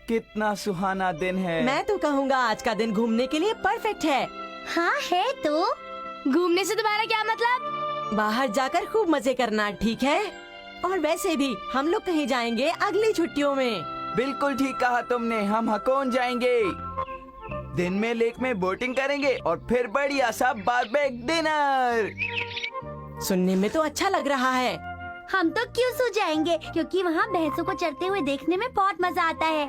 कितना सुहाना दिन है। मैं तो कहूँगा आज का दिन घूमने के लिए परफेक्ट है। हाँ है तो। घूमने से तुम्हारा क्या मतलब? बाहर जाकर खूब मजे करना, ठीक है? और वैसे भी हम लोग कहीं जाएंगे अगली छुट्टियों में। बिल्कुल ठीक कहा तुमने, हम हकोन जाएंगे। दिन में लेक में बोटिंग करेंगे और फिर बढ़िया सा बारबेक डिनर। सुनने में तो अच्छा लग रहा है। हम तो क्यों सो जाएंगे, क्योंकि वहाँ भैंसों को चरते हुए देखने में बहुत मजा आता है।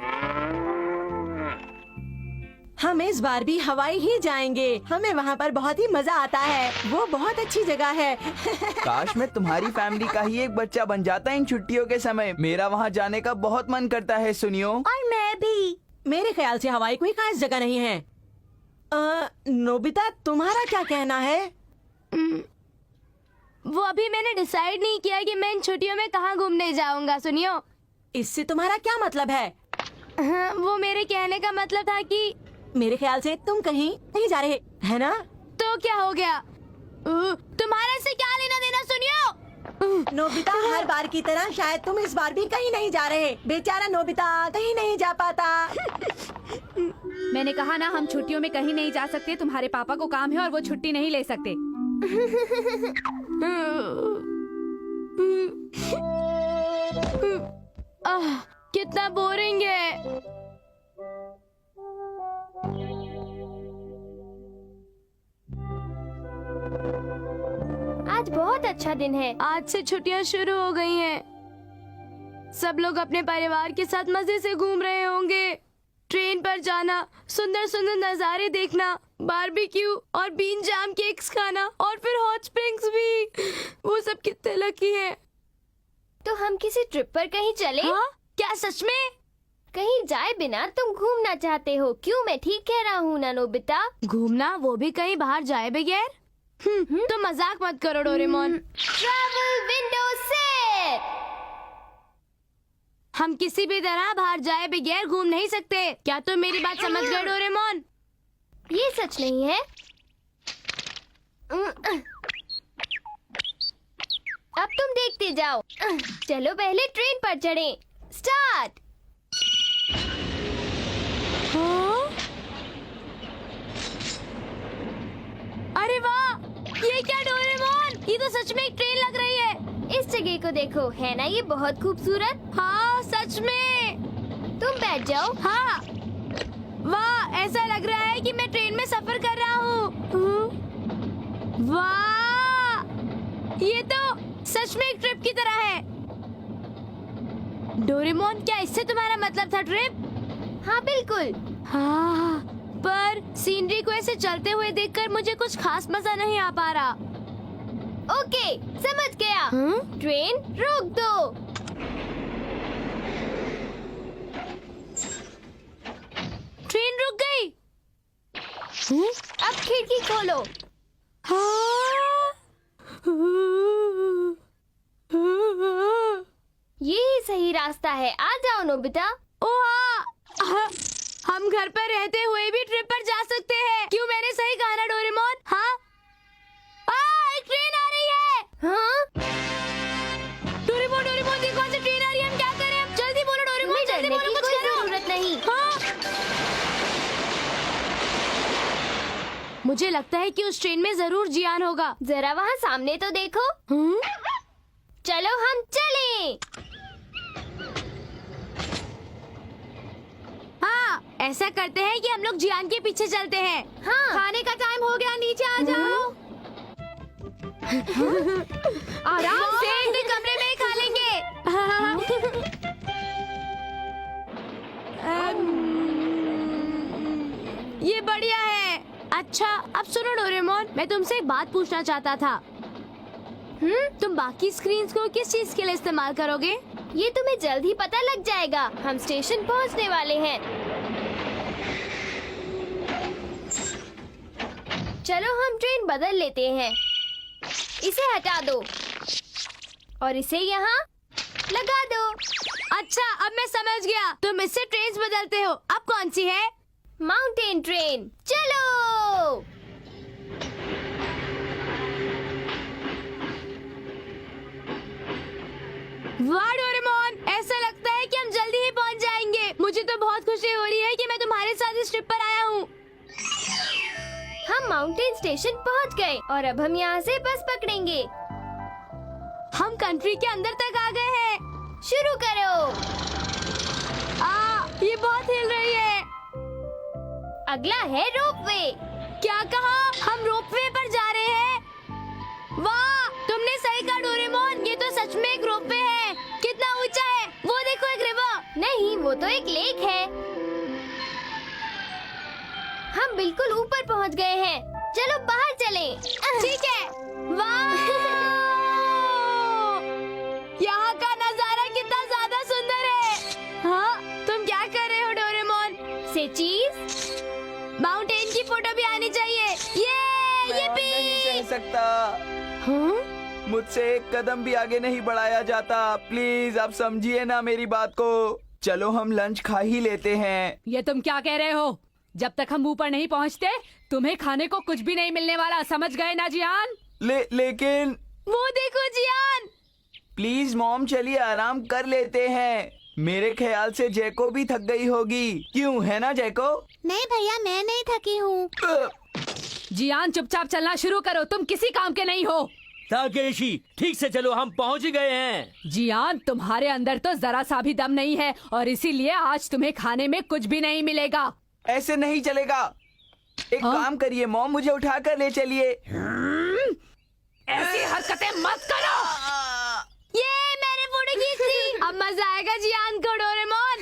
हम इस बार भी हवाई ही जाएंगे। हमें वहाँ पर बहुत ही मजा आता है। वो बहुत अच्छी जगह है। काश मैं तुम्हारी फैमिली का ही एक बच्चा बन जाता इन छुट्टियों के समय। मेरा वहाँ जाने का बहुत मन करता है, सुनियो। और मैं भी। मेरे ख्याल से हवाई कोई खास जगह नहीं है। नोबिता, तुम्हारा क्या कहना है? वो अभी मैंने डिसाइड नहीं किया कि मैं इन छुट्टियों में कहाँ घूमने जाऊंगा। सुनियो, इससे तुम्हारा क्या मतलब है? वो मेरे कहने का मतलब था कि मेरे ख्याल से तुम कहीं नहीं जा रहे, है ना? तो क्या हो गया? तुम्हारे से क्या लेना देना? सुनियो नोबिता, हर बार की तरह शायद तुम इस बार भी कहीं नहीं जा रहे। बेचारा नोबिता कहीं नहीं जा पाता। मैंने कहा ना, हम छुट्टियों में कहीं नहीं जा सकते। तुम्हारे पापा को काम है और वो छुट्टी नहीं ले सकते। कितना बोरिंग है। आज बहुत अच्छा दिन है। आज से छुट्टियां शुरू हो गई हैं। सब लोग अपने परिवार के साथ मजे से घूम रहे होंगे। ट्रेन पर जाना, सुंदर सुंदर नजारे देखना, बारबेक्यू और बीन जाम केक्स खाना और फिर हॉट स्प्रिंग्स भी। वो सब कितने लकी हैं। तो हम किसी ट्रिप पर कहीं चले? हाँ? क्या सच में? कहीं जाए बिना तुम घूमना चाहते हो? क्यों, मैं ठीक कह रहा हूँ ना नोबिता? घूमना, वो भी कहीं बाहर जाए बगैर? तो मजाक मत करो डोरेमोन। Travel window set. हम किसी भी तरह बाहर जाए बगैर घूम नहीं सकते। क्या तुम मेरी बात समझ गए डोरेमोन? ये सच नहीं है। अब तुम देखते जाओ। चलो पहले ट्रेन पर चढ़ें। स्टार्ट। अरे वाह, ये क्या डोरेमोन? ये तो सच में एक ट्रेन लग रही है। इस जगह को देखो, है ना ये बहुत खूबसूरत? हाँ सच में। तुम बैठ जाओ। हाँ। वाह, ऐसा लग रहा है कि मैं ट्रेन में सफर कर रहा हूँ। वाह, ये तो सच में एक ट्रिप की तरह है। डोरेमोन, क्या इससे तुम्हारा मतलब था ट्रिप? हाँ बिल्कुल। हाँ, पर सीनरी को ऐसे चलते हुए देखकर मुझे कुछ खास मजा नहीं आ पा रहा। ओके, समझ गया। ट्रेन रोक दो। ट्रेन रुक गई। अब खिड़की खोलो। यही सही रास्ता है। आ जाओ नोबिता। ओह, हम घर पर रहते हुए भी ट्रिप पर जा सकते हैं। क्यों, मैंने सही कहा ना डोरेमोन? हाँ? एक ट्रेन आ रही है। हाँ? डोरेमोन, डोरेमोन देखो, आज ट्रेन आ रही है। हम क्या करें? अब जल्दी बोलो डोरेमोन, जल्दी बोलो, कुछ करो। जरूरत नहीं। हाँ? मुझे लगता है कि उस ट्रेन में जरूर जियान होगा। जरा वहाँ सामने तो देखो। चलो हम चलें। हाँ, ऐसा करते हैं कि हम लोग जियान के पीछे चलते हैं। हाँ। खाने का टाइम हो गया, नीचे आ जाओ। आराम से एक कमरे में ही खा लेंगे। ये बढ़िया है। अच्छा, अब सुनो डोरेमोन, मैं तुमसे एक बात पूछना चाहता था। तुम बाकी स्क्रीन्स को किस चीज के लिए इस्तेमाल करोगे? ये तुम्हें जल्द ही पता लग जाएगा। हम स्टेशन पहुंचने वाले हैं। चलो हम ट्रेन बदल लेते हैं। इसे हटा दो और इसे यहाँ लगा दो। अच्छा, अब मैं समझ गया। तुम इससे ट्रेन बदलते हो। अब कौन सी है? Mountain train. चलो। वाह डोरेमोन, ऐसा लगता है कि हम जल्दी ही पहुंच जाएंगे। मुझे तो बहुत खुशी तुम्हारे साथ इस ट्रिप पर आया हूँ। हम माउंटेन स्टेशन पहुंच गए और अब हम यहाँ से बस पकड़ेंगे। हम कंट्री के अंदर तक आ गए हैं। शुरू करो। ये बहुत हिल रही है। अगला है रोपवे। क्या कहा? हम रोपवे पर जा रहे हैं। वाह, तुमने सही कहा डोरेमोन, ये तो सच में एक रोपवे है। कितना ऊंचा है, वो देखो, एक रिवर। नहीं, वो तो एक लेक है। हम बिल्कुल ऊपर पहुंच गए हैं। चलो बाहर चलें। ठीक है। वाह, यहाँ का नजारा कितना ज्यादा सुंदर है। हाँ, तुम क्या कर रहे हो डोरेमोन? से चीज माउंटेन की फोटो भी आनी चाहिए। ये मैं नहीं सह सकता। हाँ? मुझसे एक कदम भी आगे नहीं बढ़ाया जाता। प्लीज आप समझिए ना मेरी बात को। चलो हम लंच खा ही लेते हैं। ये तुम क्या कह रहे हो? जब तक हम ऊपर नहीं पहुंचते तुम्हें खाने को कुछ भी नहीं मिलने वाला, समझ गए ना जियान? लेकिन वो देखो जियान। प्लीज मॉम, चलिए आराम कर लेते हैं। मेरे ख्याल से जैको भी थक गई होगी। क्यों, है ना जैको? नहीं भैया, मैं नहीं थकी हूँ। जियान चुपचाप चलना शुरू करो, तुम किसी काम के नहीं हो। ताकेशी, ठीक से चलो, हम पहुंच ही गए हैं। जियान, तुम्हारे अंदर तो जरा सा भी दम नहीं है और इसीलिए आज तुम्हें खाने में कुछ भी नहीं मिलेगा। ऐसे नहीं चलेगा। एक काम करिए मॉम, मुझे उठा कर ले चलिए। ऐसी हरकतें मत करो। ये मैंने फोटो खींच ली। अब मजा आएगा जियान को डोरेमोन।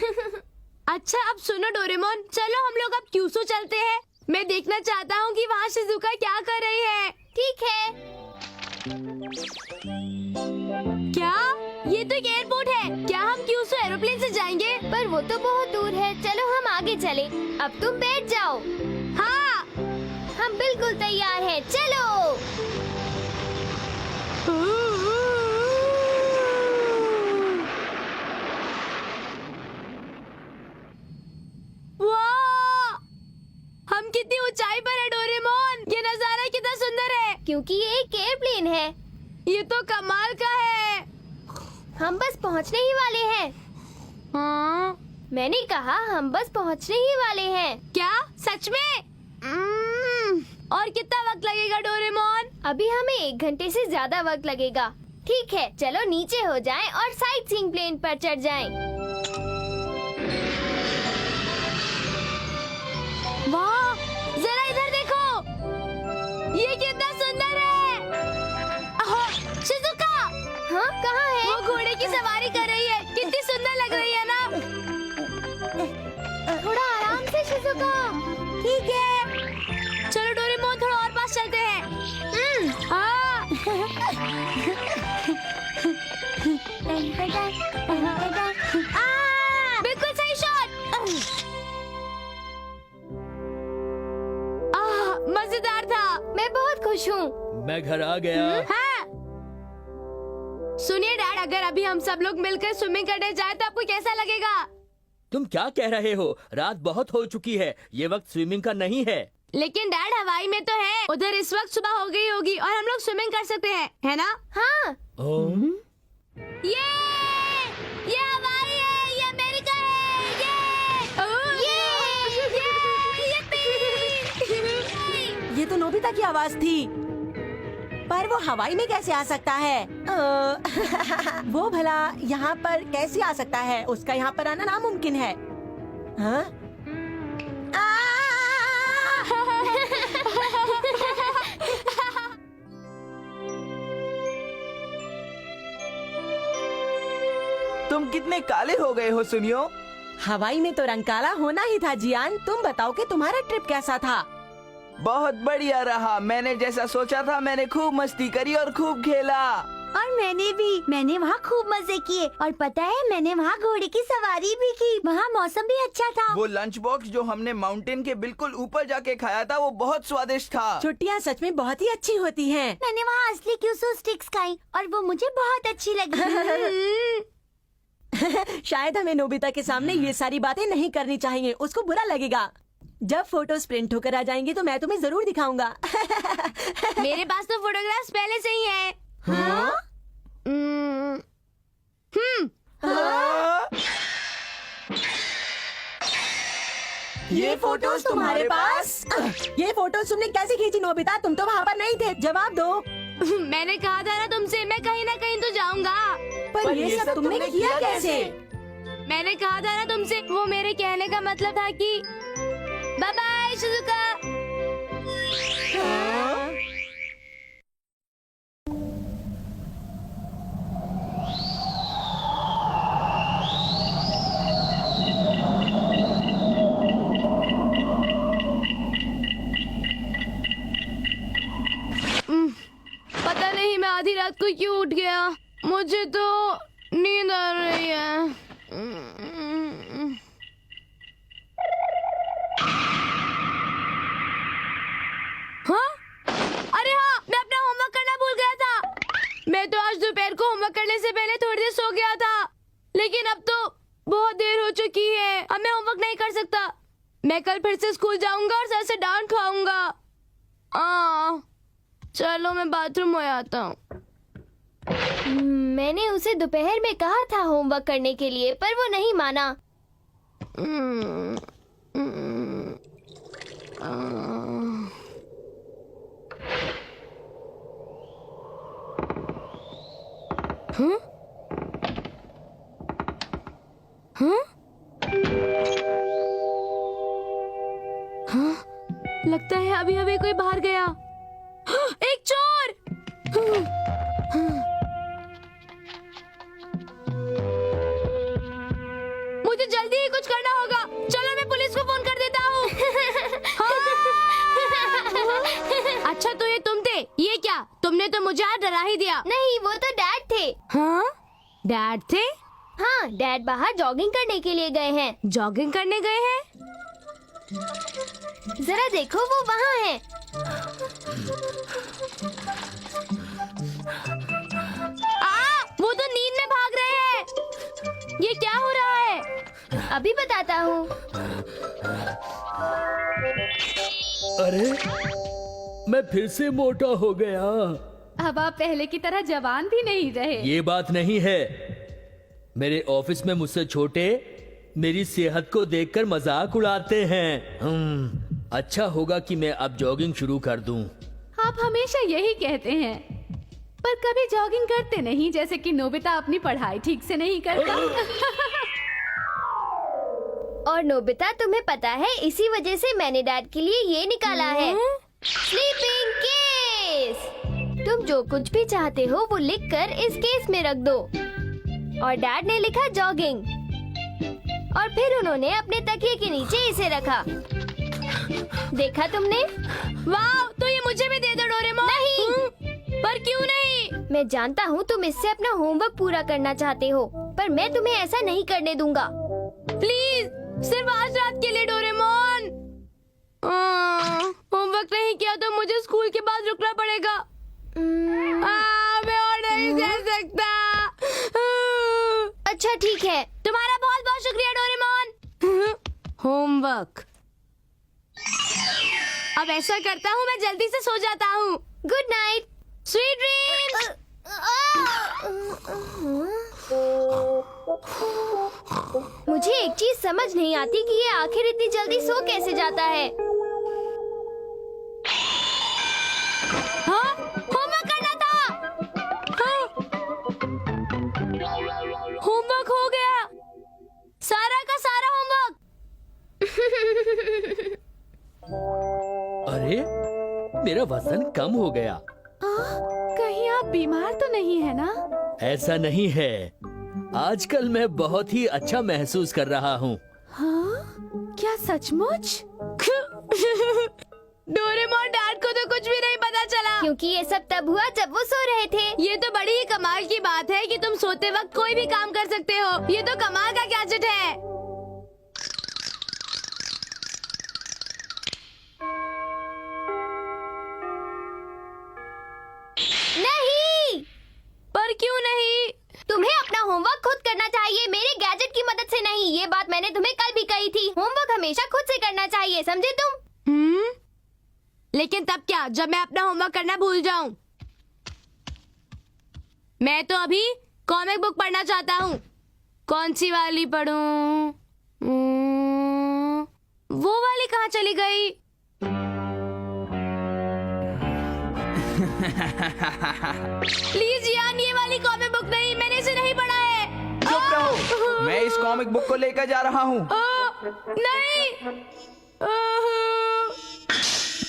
अच्छा, अब सुनो डोरेमोन, चलो हम लोग अब क्यूसो चलते हैं। मैं देखना चाहता हूँ कि वहाँ शिजुका क्या कर रही है। ठीक है। क्या? ये तो एक एयरपोर्ट है। क्या हम क्यूसो एरोप्लेन से जाएंगे? पर वो तो बहुत दूर है। चलो हम आगे चले। अब तुम बैठ जाओ। हाँ। हम बिल्कुल तैयार हैं। चलो। वाह! हम कितनी ऊंचाई पर है डोरेमोन। ये नजारा कितना सुंदर है। क्योंकि ये एक एयरप्लेन है। ये तो कमाल का है। हम बस पहुंचने ही वाले हैं। हाँ? मैंने कहा हम बस पहुंचने ही वाले हैं। क्या सच में? और कितना वक्त लगेगा डोरेमोन? अभी हमें 1 घंटे से ज्यादा वक्त लगेगा। ठीक है, चलो नीचे हो जाएं और साइट सीइंग प्लेन पर चढ़ जाएं। वाह, जरा इधर देखो, ये कितना सुंदर है। शिजुका, हाँ, कहाँ है? वो घोड़े की सवारी कर रही है। कितनी सुंदर लग रही है ना? थोड़ा आराम से शिजुका। ठीक है, चलो डोरेमोन थोड़ा और पास चलते हैं। हाँ। बिल्कुल सही शॉट। मजेदार था। मैं बहुत खुश हूँ। मैं घर आ गया। हाँ। सुनिए डैड, अगर अभी हम सब लोग मिलकर स्विमिंग करने जाए तो आपको कैसा लगेगा? तुम क्या कह रहे हो? रात बहुत हो चुकी है, ये वक्त स्विमिंग का नहीं है। लेकिन डैड, हवाई में तो है। उधर इस वक्त सुबह हो गई होगी और हम लोग स्विमिंग कर सकते हैं, है ना? हाँ। ये हवाई है, ये अमेरिका है। ये तो नोबिता की आवाज थी। पर वो हवाई में कैसे आ सकता है? वो भला यहाँ पर कैसे आ सकता है? उसका यहाँ पर आना नामुमकिन है। हाँ? तुम कितने काले हो गए हो सुनियो। हवाई में तो रंग काला होना ही था जियान। तुम बताओ कि तुम्हारा ट्रिप कैसा था? बहुत बढ़िया रहा। मैंने जैसा सोचा था, मैंने खूब मस्ती करी और खूब खेला। और मैंने वहाँ खूब मजे किए। और पता है, मैंने वहाँ घोड़े की सवारी भी की। वहाँ मौसम भी अच्छा था। वो लंच बॉक्स जो हमने माउंटेन के बिल्कुल ऊपर जाके खाया था, वो बहुत स्वादिष्ट था। छुट्टियाँ सच में बहुत ही अच्छी होती हैं। मैंने वहाँ असली क्यूसो स्टिक्स खाई और वो मुझे बहुत अच्छी लगी। शायद हमें नोबिता के सामने ये सारी बातें नहीं करनी चाहिए, उसको बुरा लगेगा। जब फोटोज प्रिंट होकर आ जाएंगी तो मैं तुम्हें जरूर दिखाऊंगा। मेरे पास तो फोटोग्राफ्स पहले से ही है। हाँ? हाँ? ये फोटोज तुम्हारे पास? ये फोटोज तुमने कैसे खींची नोबिता? तुम तो वहाँ पर नहीं थे। जवाब दो। मैंने कहा था ना तुमसे, मैं कहीं ना कहीं तो जाऊंगा। पर ये सब तुमने किया कैसे? मैंने कहा था ना तुमसे, वो मेरे कहने का मतलब था कि बाय बाय शिजुका। पता नहीं मैं आधी रात को क्यों उठ गया। मुझे तो नींद आ रही है। हाँ? अरे हाँ, मैं अपना होमवर्क करना भूल गया था। मैं तो आज दोपहर को होमवर्क करने से पहले थोड़ी देर सो गया था, लेकिन अब तो बहुत देर हो चुकी है। अब मैं होमवर्क नहीं कर सकता। मैं कल फिर से स्कूल जाऊंगा और सर से डांट खाऊंगा। चलो मैं बाथरूम हो आता हूँ। मैंने उसे दोपहर में कहा था होमवर्क करने के लिए, पर वो नहीं माना। हाँ? हाँ? हाँ? लगता है अभी अभी कोई बाहर गया। हाँ, एक चोर! मुझे जल्दी ही कुछ करना होगा। चलो मैं पुलिस को फोन कर देता हूँ। हाँ। अच्छा तो ये तुम थे? ये क्या? तुमने तो मुझे आज डरा ही दिया। नहीं, वो तो डैड थे। हाँ? डैड थे? हाँ, डैड बाहर जॉगिंग करने के लिए गए हैं। जॉगिंग करने गए हैं? जरा देखो, वो वहाँ हैं। वो तो नींद में भाग रहे हैं। ये क्या हो रहा है? अभी बताता हूँ। अरे मैं फिर से मोटा हो गया। अब आप पहले की तरह जवान भी नहीं रहे। ये बात नहीं है। मेरे ऑफिस में मुझसे छोटे मेरी सेहत को देखकर मजाक उड़ाते हैं। अच्छा होगा कि मैं अब जॉगिंग शुरू कर दूं। आप हमेशा यही कहते हैं, पर कभी जॉगिंग करते नहीं, जैसे कि नोबिता अपनी पढ़ाई ठीक से नहीं करता। और नोबिता, तुम्हें पता है, इसी वजह से मैंने डैड के लिए ये निकाला है, स्लीपिंग केस। तुम जो कुछ भी चाहते हो वो लिखकर इस केस में रख दो। और डैड ने लिखा जॉगिंग, और फिर उन्होंने अपने तकिए के नीचे इसे रखा। देखा तुमने? वाह, तो ये मुझे भी दे दो डोरेमोन। नहीं। पर क्यों नहीं? मैं जानता हूँ तुम इससे अपना होमवर्क पूरा करना चाहते हो, पर मैं तुम्हें ऐसा नहीं करने दूंगा। प्लीज, सिर्फ आज रात के लिए डोरेमोन। होमवर्क नहीं किया तो मुझे स्कूल के बाद रुकना पड़ेगा। मैं और नहीं सह सकता। अच्छा ठीक है। तुम्हारा बहुत बहुत शुक्रिया डोरेमोन। होमवर्क। अब ऐसा करता हूँ, मैं जल्दी से सो जाता हूँ। Good night. Sweet dreams. मुझे एक चीज समझ नहीं आती कि ये आखिर इतनी जल्दी सो कैसे जाता है। हाँ? होमवर्क करना था। हाँ? होमवर्क हो गया, सारा का सारा होमवर्क। अरे मेरा वजन कम हो गया। कहीं आप बीमार तो नहीं है ना? ऐसा नहीं है। आजकल मैं बहुत ही अच्छा महसूस कर रहा हूँ। हाँ? क्या सचमुच? डोरेमोन, डैड को तो कुछ भी नहीं पता चला। क्योंकि ये सब तब हुआ जब वो सो रहे थे। ये तो बड़ी ही कमाल की बात है कि तुम सोते वक्त कोई भी काम कर सकते हो। ये तो कमाल का गैजेट है। नहीं। पर क्यों नहीं? तुम्हें अपना होमवर्क खुद करना चाहिए, मेरे गैजेट की मदद से नहीं। ये बात मैंने तुम्हें कल भी कही थी। होमवर्क हमेशा खुद से करना चाहिए, समझे तुम? लेकिन तब क्या, जब मैं अपना होमवर्क करना भूल जाऊं? मैं तो अभी कॉमिक बुक पढ़ना चाहता हूँ। कौन सी वाली पढूं? वो कहाँ चली गई? प्लीज जियान, ये वाली कॉमिक बुक नहीं, मैंने इसे नहीं पढ़ा है। चुप रहो, मैं इस कॉमिक बुक को लेकर जा रहा हूँ। नहीं,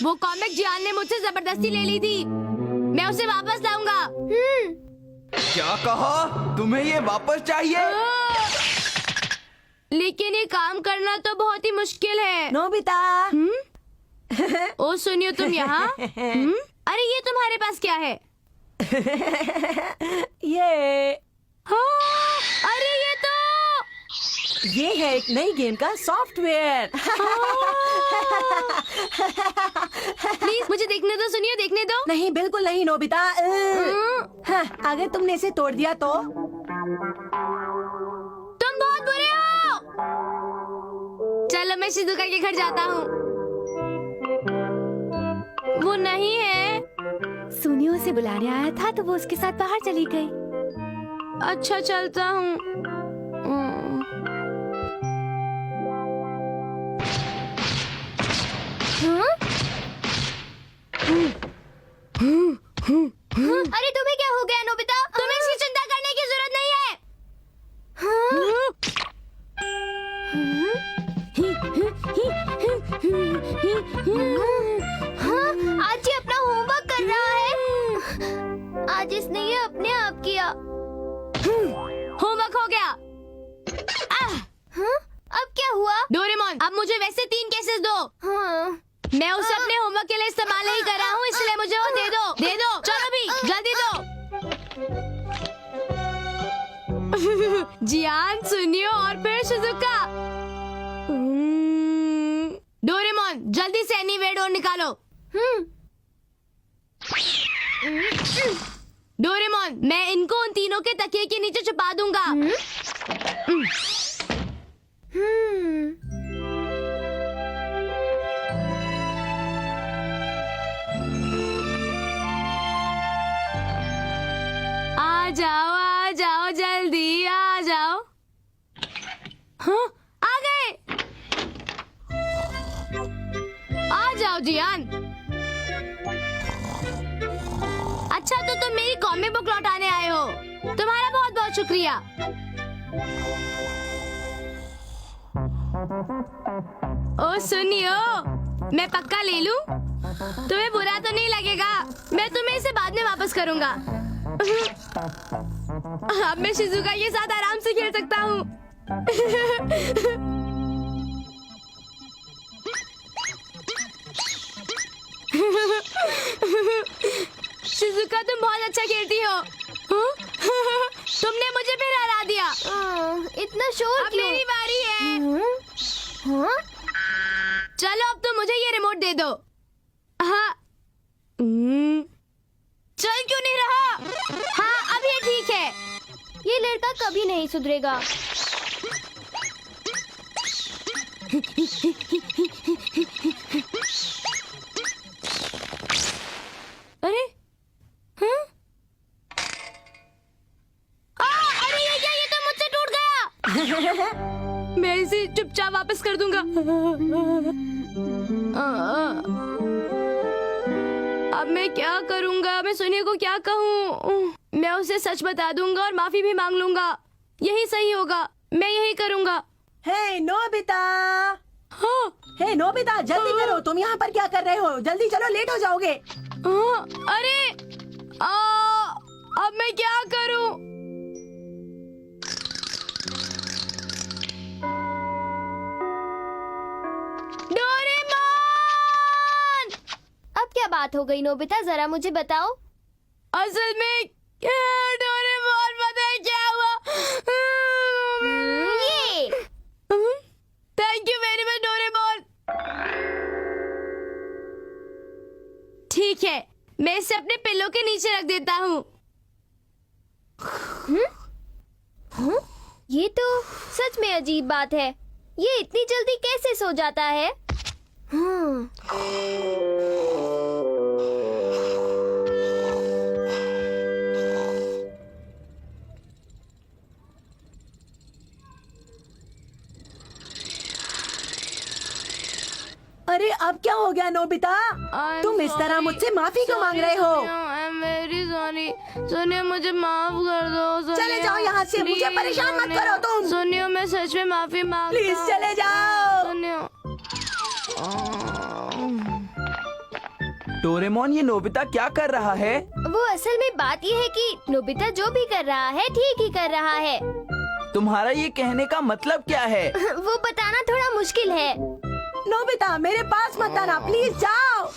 वो कॉमिक जियान ने मुझसे जबरदस्ती ले ली थी। मैं उसे वापस लाऊंगा। क्या कहा? तुम्हें ये वापस चाहिए? लेकिन ये काम करना तो बहुत ही मुश्किल है। नोबिता। ओ सुनियो, तुम यहाँ? अरे ये तुम्हारे पास क्या है? ये अरे ये है एक नई गेम का सॉफ्टवेयर। प्लीज मुझे देखने दो, सुनियो, देखने दो। नहीं, बिल्कुल नहीं नोबिता। हाँ, अगर तुमने इसे तोड़ दिया तो? तुम बहुत बुरे हो। चलो मैं शिजुका के घर जाता हूँ। वो नहीं है। सुनियो उसे बुलाने आया था तो वो उसके साथ बाहर चली गई। अच्छा, चलता हूँ। अरे तुम्हें क्या हो गया नोबिता? तुम्हें इसकी चिंता करने की जरूरत नहीं है। आज ये अपना होमवर्क कर रहा है। आज इसने ये अपने आप किया। होमवर्क हो गया। अब क्या हुआ? डोरेमोन, अब मुझे वैसे 3 केसेस दो। मैं उसे अपने होमवर्क के लिए इस्तेमाल नहीं कर रहा हूँ, इसलिए मुझे वो दे दो। दे दो, चलो भी, जल्दी दो। जियान, सुनियो और फिर शिजुका। डोरेमोन, जल्दी से एनीवेयर डोर निकालो। डोरेमोन, मैं इनको उन तीनों के तकिए के नीचे छुपा दूंगा। आ जाओ जल्दी आ जाओ। हाँ, आ गए। आ जाओ जियान। अच्छा, तो तुम मेरी कॉमिक बुक लौटाने आए हो। तुम्हारा बहुत बहुत शुक्रिया। ओ सुनियो, मैं पक्का ले लूं? तुम्हें बुरा तो नहीं लगेगा? मैं तुम्हें इसे बाद में वापस करूंगा। अब मैं शिजुका के साथ आराम से खेल सकता हूँ। शिजुका, तुम बहुत अच्छा खेलती हो। तुमने मुझे फिर हरा दिया। इतना शोर अब क्यों? मेरी बारी है। चलो, अब तो मुझे ये रिमोट दे दो। हाँ। चल क्यों नहीं रहा? हाँ, अब ये ठीक है। ये लड़का कभी नहीं सुधरेगा। अरे हाँ? अरे ये क्या? ये तो मुझसे टूट गया। मैं इसे चुपचाप वापस कर दूंगा। अब मैं क्या करूंगा? मैं सुनियो को क्या कहूँ? मैं उसे सच बता दूंगा और माफी भी मांग लूंगा। यही सही होगा। मैं यही करूंगा। हे नोबिता। हाँ, हे नोबिता, जल्दी करो। तुम यहाँ पर क्या कर रहे हो? जल्दी चलो, लेट हो जाओगे। हाँ, अरे अब मैं क्या करूं? डोरेमोन! अब क्या बात हो गई नोबिता? जरा मुझे बताओ। असल में डोरेमोन, पता है क्या हुआ? ये thank you very much Doraemon. ठीक है, मैं इसे अपने पिल्लो के नीचे रख देता हूँ। ये तो सच में अजीब बात है। ये इतनी जल्दी कैसे सो जाता है? अरे अब क्या हो गया नोबिता? I'm तुम इस तरह sorry. मुझसे माफी क्यों मांग रहे हो? I'm very sorry. सोनिया मुझे माफ कर दो। सोनिया, चले जाओ यहाँ से, मुझे Please, परेशान मत सोनिया। करो तुम। सोनिया मैं सच में माफी मांगता प्लीज हूँ। चले जाओ। सोनिया। डोरेमोन, ये नोबिता क्या कर रहा है? वो असल में बात ये है कि नोबिता जो भी कर रहा है ठीक ही कर रहा है। तुम्हारा ये कहने का मतलब क्या है? वो बताना थोड़ा मुश्किल है। नोबिता मेरे पास मत आना, प्लीज जाओ।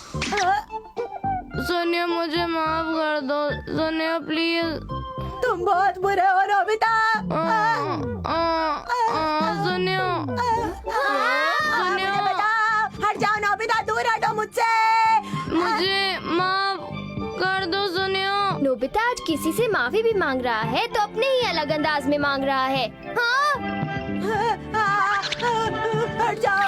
सोनिया मुझे माफ कर दो। सोनिया प्लीज। तुम बहुत बुरे हो नोबिता। सोनिया। मुझे बचाओ, हट जाओ नोबिता, दूर हटो मुझसे। मुझे माफ कर दो सोनिया। नोबिता आज किसी से माफी भी मांग रहा है तो अपने ही अलग अंदाज में मांग रहा है। हाँ हट जाओ।